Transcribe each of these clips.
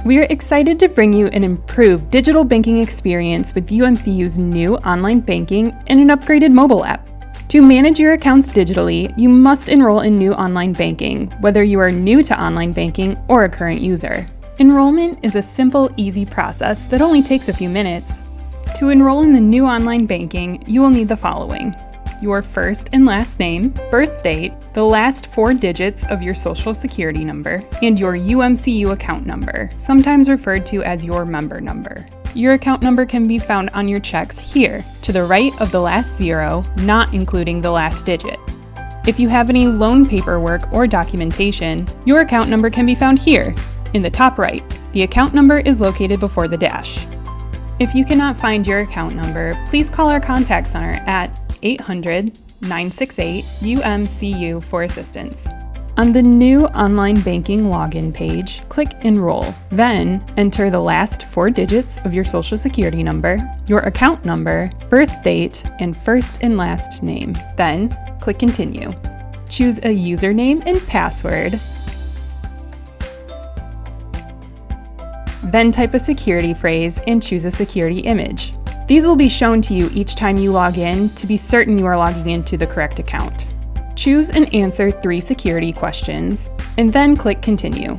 We are excited to bring you an improved digital banking experience with UMCU's new online banking and an upgraded mobile app. To manage your accounts digitally, you must enroll in new online banking, whether you are new to online banking or a current user. Enrollment is a simple, easy process that only takes a few minutes. To enroll in the new online banking, you will need the following: your first and last name, birth date, the last 4 digits of your social security number, and your UMCU account number, sometimes referred to as your member number. Your account number can be found on your checks here, to the right of the last 0, not including the last digit. If you have any loan paperwork or documentation, your account number can be found here, in the top right. The account number is located before the dash. If you cannot find your account number, please call our contact center at 800-968-UMCU for assistance. On the new online banking login page, click Enroll. Then, enter the last 4 digits of your social security number, your account number, birth date, and first and last name. Then, click Continue. Choose a username and password. Then type a security phrase and choose a security image. These will be shown to you each time you log in to be certain you are logging into the correct account. Choose and answer 3 security questions, and then click Continue.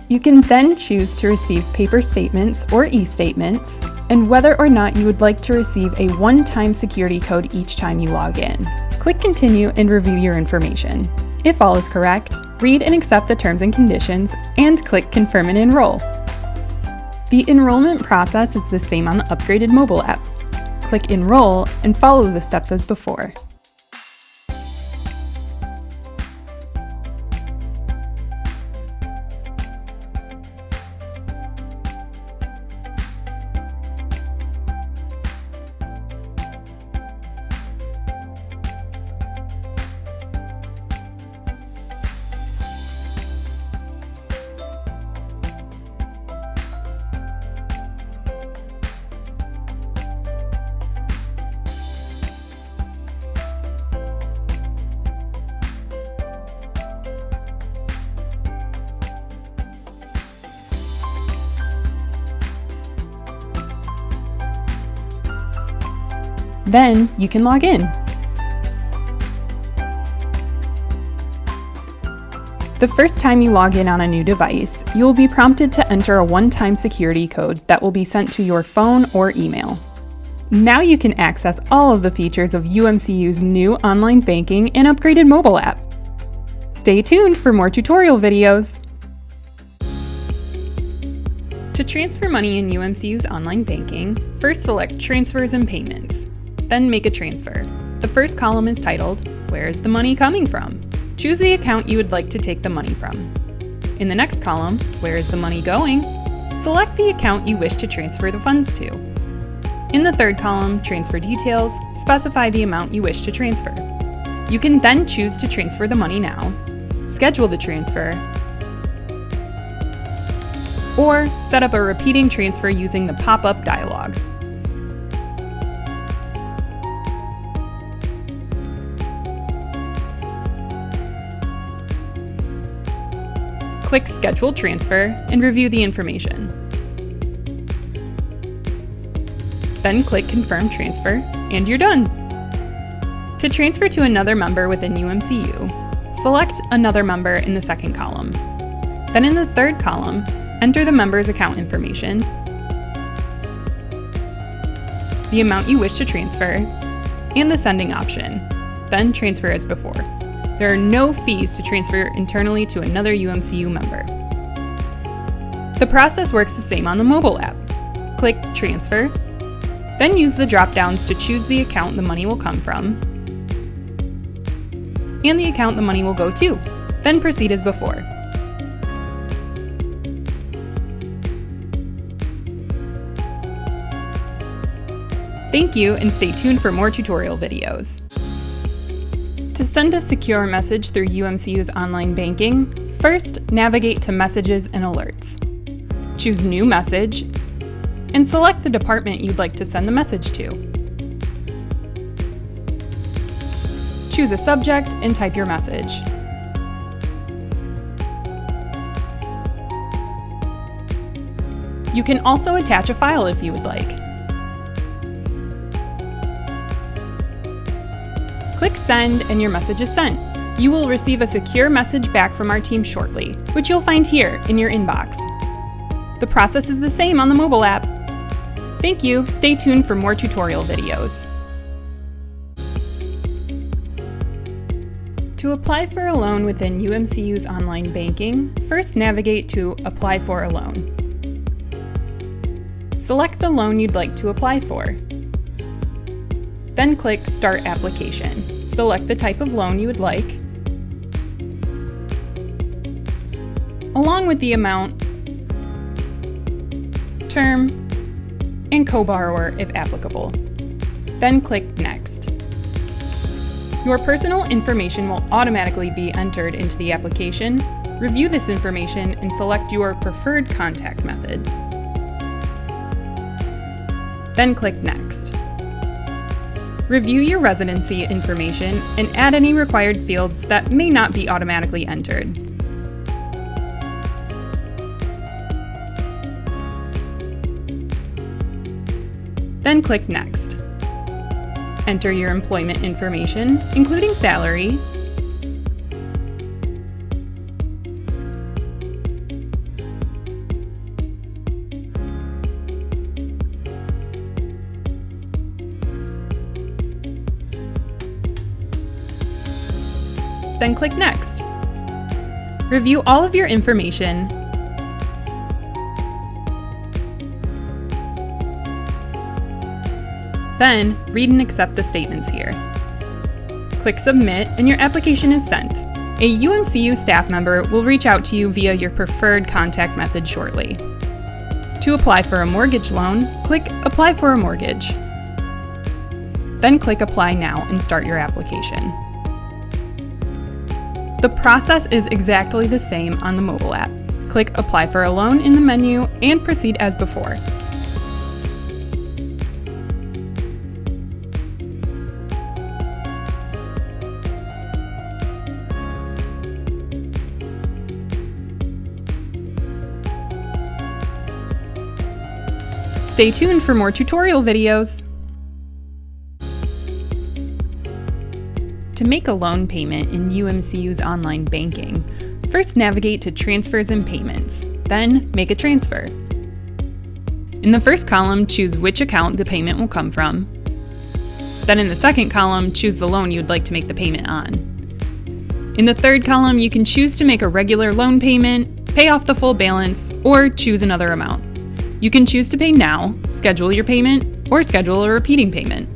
You can then choose to receive paper statements or e-statements, and whether or not you would like to receive a one-time security code each time you log in. Click Continue and review your information. If all is correct, read and accept the terms and conditions, and click Confirm and Enroll. The enrollment process is the same on the upgraded mobile app. Click Enroll and follow the steps as before. Then you can log in. The first time you log in on a new device, you will be prompted to enter a one-time security code that will be sent to your phone or email. Now you can access all of the features of UMCU's new online banking and upgraded mobile app. Stay tuned for more tutorial videos. To transfer money in UMCU's online banking, first select Transfers and Payments. Then make a transfer. The first column is titled, "Where is the money coming from?" Choose the account you would like to take the money from. In the next column, "Where is the money going?" select the account you wish to transfer the funds to. In the third column, Transfer Details, specify the amount you wish to transfer. You can then choose to transfer the money now, schedule the transfer, or set up a repeating transfer using the pop-up dialog. Click Schedule Transfer and review the information. Then click Confirm Transfer, and you're done. To transfer to another member within UMCU, select Another Member in the second column. Then in the third column, enter the member's account information, the amount you wish to transfer, and the sending option. Then transfer as before. There are no fees to transfer internally to another UMCU member. The process works the same on the mobile app. Click Transfer, then use the drop-downs to choose the account the money will come from and the account the money will go to. Then proceed as before. Thank you, and stay tuned for more tutorial videos. To send a secure message through UMCU's online banking, first navigate to Messages and Alerts. Choose New Message, and select the department you'd like to send the message to. Choose a subject and type your message. You can also attach a file if you would like. Click Send and your message is sent. You will receive a secure message back from our team shortly, which you'll find here in your inbox. The process is the same on the mobile app. Thank you. Stay tuned for more tutorial videos. To apply for a loan within UMCU's online banking, first navigate to Apply for a Loan. Select the loan you'd like to apply for. Then click Start Application. Select the type of loan you would like, along with the amount, term, and co-borrower if applicable. Then click Next. Your personal information will automatically be entered into the application. Review this information and select your preferred contact method. Then click Next. Review your residency information and add any required fields that may not be automatically entered. Then click Next. Enter your employment information, including salary, then click Next. Review all of your information, then read and accept the statements here. Click Submit and your application is sent. A UMCU staff member will reach out to you via your preferred contact method shortly. To apply for a mortgage loan, click Apply for a Mortgage. Then click Apply Now and start your application. The process is exactly the same on the mobile app. Click Apply for a Loan in the menu and proceed as before. Stay tuned for more tutorial videos. To make a loan payment in UMCU's online banking, first navigate to Transfers and Payments, then make a transfer. In the first column, choose which account the payment will come from. Then in the second column, choose the loan you'd like to make the payment on. In the third column, you can choose to make a regular loan payment, pay off the full balance, or choose another amount. You can choose to pay now, schedule your payment, or schedule a repeating payment.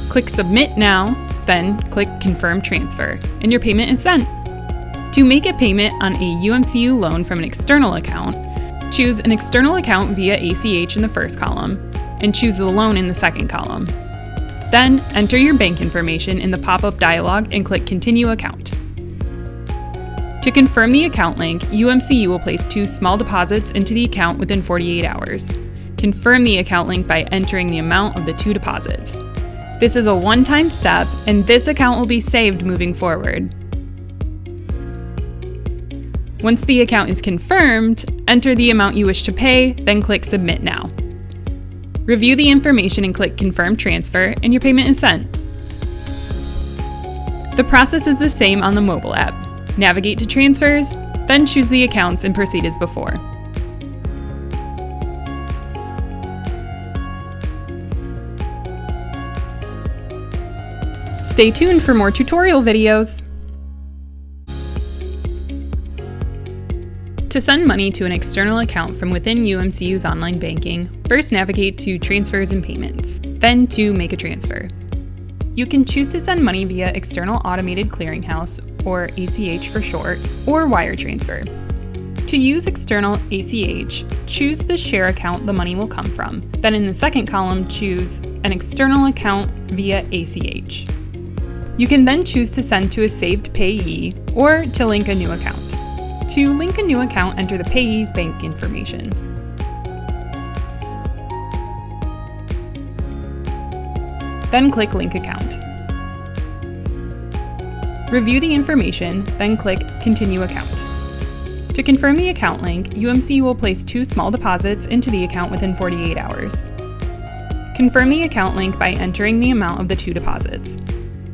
Click Submit Now, then click Confirm Transfer, and your payment is sent. To make a payment on a UMCU loan from an external account, choose an external account via ACH in the first column, and choose the loan in the second column. Then enter your bank information in the pop-up dialog and click Continue Account. To confirm the account link, UMCU will place 2 small deposits into the account within 48 hours. Confirm the account link by entering the amount of the 2 deposits. This is a one-time step, and this account will be saved moving forward. Once the account is confirmed, enter the amount you wish to pay, then click Submit Now. Review the information and click Confirm Transfer, and your payment is sent. The process is the same on the mobile app. Navigate to Transfers, then choose the accounts and proceed as before. Stay tuned for more tutorial videos. To send money to an external account from within UMCU's online banking, first navigate to Transfers and Payments, then to Make a Transfer. You can choose to send money via External Automated Clearinghouse, or ACH for short, or wire transfer. To use External ACH, choose the share account the money will come from. Then in the second column, choose an external account via ACH. You can then choose to send to a saved payee or to link a new account. To link a new account, enter the payee's bank information. Then click Link Account. Review the information, then click Continue Account. To confirm the account link, UMCU will place 2 small deposits into the account within 48 hours. Confirm the account link by entering the amount of the 2 deposits.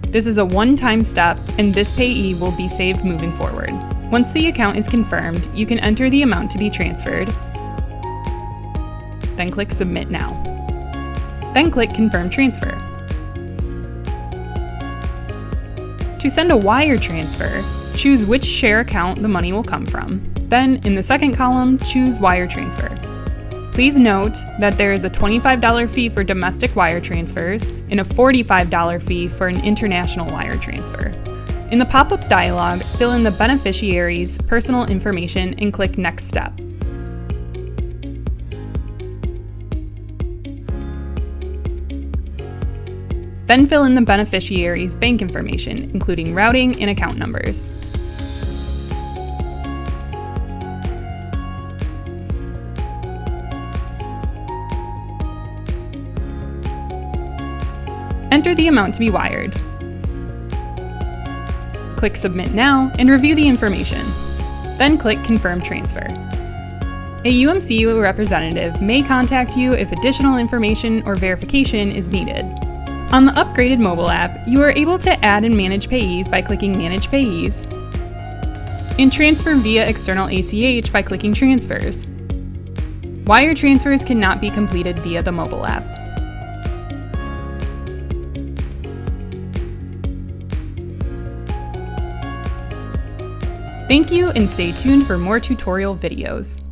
This is a one-time step, and this payee will be saved moving forward. Once the account is confirmed, you can enter the amount to be transferred, then click Submit Now. Then click Confirm Transfer. To send a wire transfer, choose which share account the money will come from. Then, in the second column, choose Wire Transfer. Please note that there is a $25 fee for domestic wire transfers and a $45 fee for an international wire transfer. In the pop-up dialog, fill in the beneficiary's personal information and click Next Step. Then fill in the beneficiary's bank information, including routing and account numbers. Enter the amount to be wired. Click Submit Now and review the information. Then click Confirm Transfer. A UMCU representative may contact you if additional information or verification is needed. On the upgraded mobile app, you are able to add and manage payees by clicking Manage Payees, and transfer via external ACH by clicking Transfers. Wire transfers cannot be completed via the mobile app. Thank you, and stay tuned for more tutorial videos.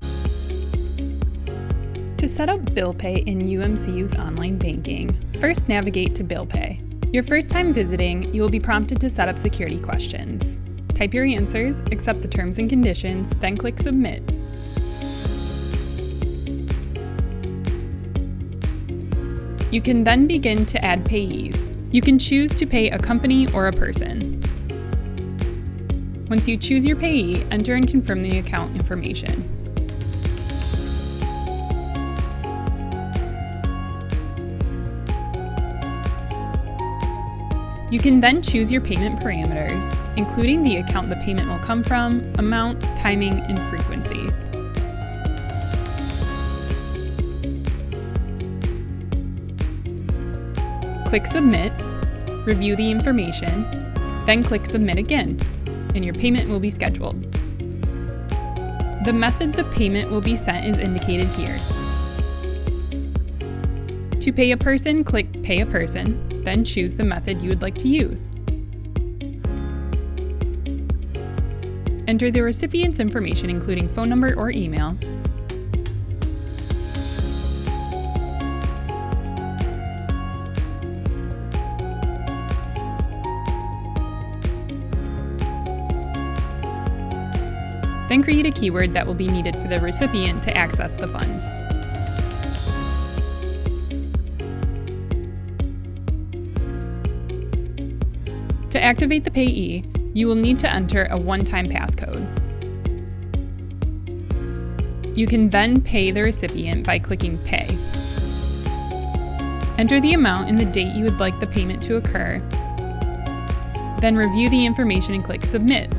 To set up bill pay in UMCU's online banking, first navigate to Bill Pay. Your first time visiting, you will be prompted to set up security questions. Type your answers, accept the terms and conditions, then click Submit. You can then begin to add payees. You can choose to pay a company or a person. Once you choose your payee, enter and confirm the account information. You can then choose your payment parameters, including the account the payment will come from, amount, timing, and frequency. Click Submit, review the information, then click Submit again, and your payment will be scheduled. The method the payment will be sent is indicated here. To pay a person, click Pay a Person, then choose the method you would like to use. Enter the recipient's information, including phone number or email. Then create a keyword that will be needed for the recipient to access the funds. To activate the payee, you will need to enter a one-time passcode. You can then pay the recipient by clicking Pay. Enter the amount and the date you would like the payment to occur, then review the information and click Submit.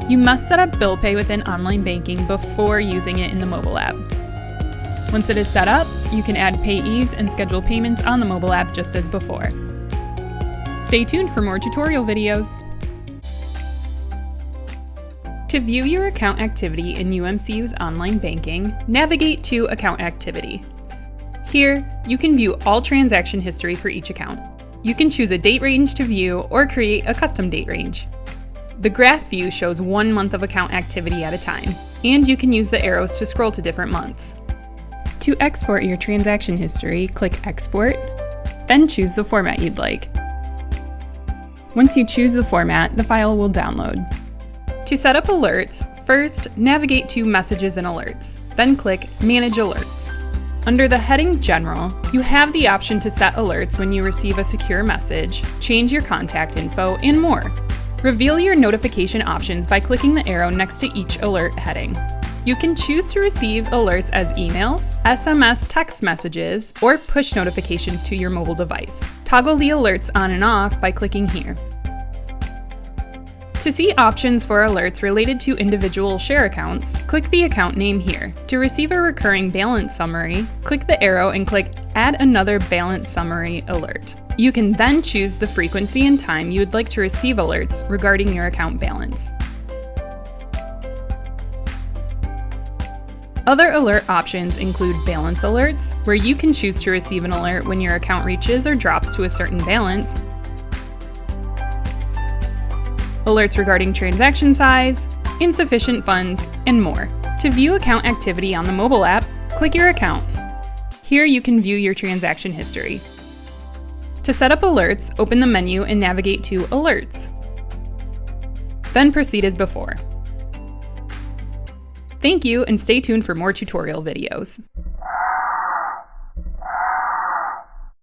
You must set up bill pay within online banking before using it in the mobile app. Once it is set up, you can add payees and schedule payments on the mobile app just as before. Stay tuned for more tutorial videos. To view your account activity in UMCU's online banking, navigate to Account Activity. Here, you can view all transaction history for each account. You can choose a date range to view or create a custom date range. The graph view shows 1 month of account activity at a time, and you can use the arrows to scroll to different months. To export your transaction history, click Export, then choose the format you'd like. Once you choose the format, the file will download. To set up alerts, first navigate to Messages and Alerts, then click Manage Alerts. Under the heading General, you have the option to set alerts when you receive a secure message, change your contact info, and more. Reveal your notification options by clicking the arrow next to each alert heading. You can choose to receive alerts as emails, SMS text messages, or push notifications to your mobile device. Toggle the alerts on and off by clicking here. To see options for alerts related to individual share accounts, click the account name here. To receive a recurring balance summary, click the arrow and click Add another balance summary alert. You can then choose the frequency and time you would like to receive alerts regarding your account balance. Other alert options include balance alerts, where you can choose to receive an alert when your account reaches or drops to a certain balance, alerts regarding transaction size, insufficient funds, and more. To view account activity on the mobile app, click your account. Here you can view your transaction history. To set up alerts, open the menu and navigate to Alerts. Then proceed as before. Thank you, and stay tuned for more tutorial videos.